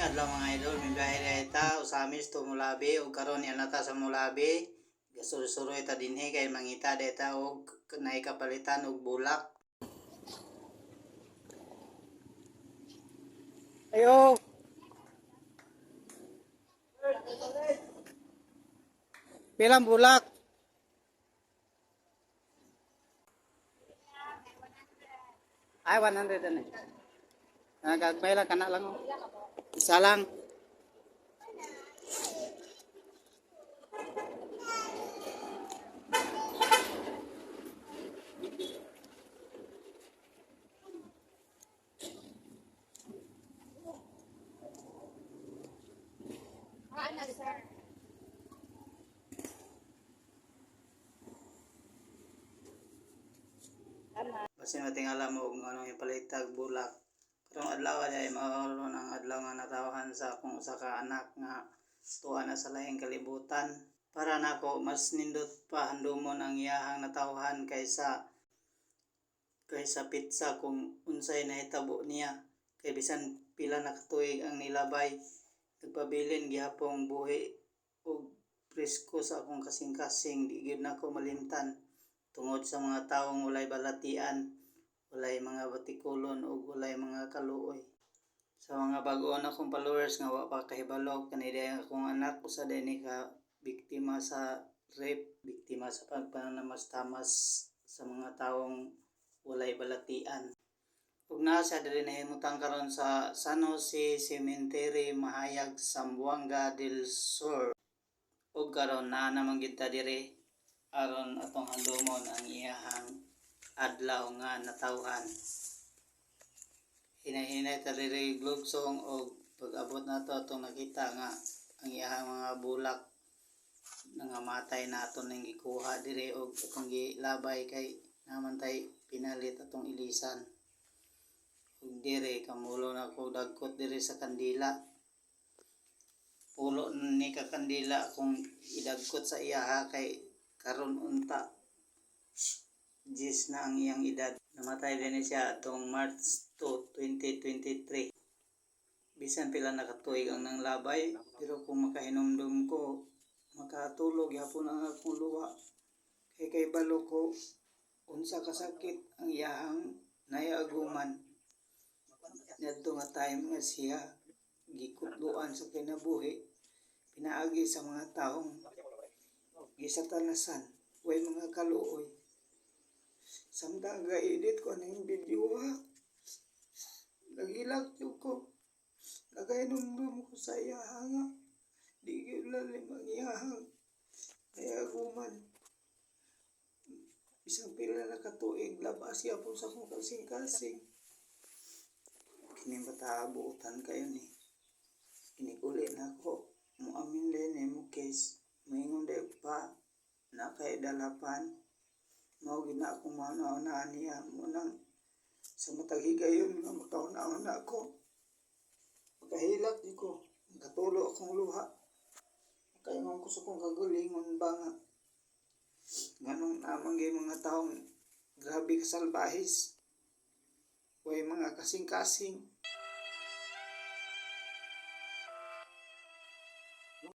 adlaw mga idol, may biyahe na ita, usamis to Mulabi, o karon yan nata sa Mulabi, gasuroy ta dinhi kay mangita deta og naikapalitan og bulak. Ayo. Bilang bulak? Ay, 100 na. Nagagbayla ka na lang. Isa lang. Kasi natingala mo kung anong ipalitag bulak. Karong adlaw ay mauron ang adlaw nga natawahan sa akong usa ka anak nga tuwa na sa lahing kalibutan. Para nako mas nindot pa handumon ang iyahang natawahan kaysa pizza kung unsay nahitabo niya. Kay bisan pila na katuig ang nilabay, nagpabilin gihapong buhi og presko sa akong kasing-kasing, di gyud nako malimtan tungod sa mga tawong walay balatian, walay mga batikulon ug walay mga kaluoy. Sa mga bag-o akong followers nga wa pa kahibalo kani day akong anak usa dinhi ka biktima sa rape, biktima sa pagpananamas-tamas sa mga tawong walay balatian. Ug naa siya diri nahimutang karon sa San Jose Cemetery, Mahayag, Zamboanga del Sur. Ug karon naa naman gyud ta diri aron atong handumon ang iyahang adlaw nga natawhan. Hinay-hinay ta diri glugsong og pag-abot nato atong nakita nga ang iyahang mga bulak nangamatay naton ning gikuha diri og atong gilabay kay naman tay pinalit atong ilisan. Ug diri kamulo na ko dagkot diri sa kandila. Pulo ni ka kandila kung idagkot sa iyaha kay karon unta 10 na ang iyang edad. Namatay din siya atong March 2, 2023. Bisan pila nakatuig ang nanglabay, pero kung makahinumdum ko, makatulog yapon ang akong luha. Kay balo ko unsa kasakit ang iyahang nayaguman. Ngadto nga time nga siya gikutluan sa kinabuhi, pinaagi sa mga taong gisatanasan, way mga kaluoy. Samtang ga-edit ko ng video ha, nagilak yung ko, nagainomdom ko sa iyahang, di yun lalim ang iyahang nayaguman. Isang pila na katuig, labas siya po sa kong kasing-kasing. Kinibatabutan kayo ni. Kinikulit na ko, muamin din eh mo case, maingon din pa, na kay dalapan. Mao gina akong mauna-unaan niya munang sa matag higayon nga makauna-una ako. Makahilak di ko, makatulo akong luha. Makaingon ko sa kong kagulingon ba nga. Nganong namanggay mga taong grabe kasalbahis. Way mga kasing-kasing.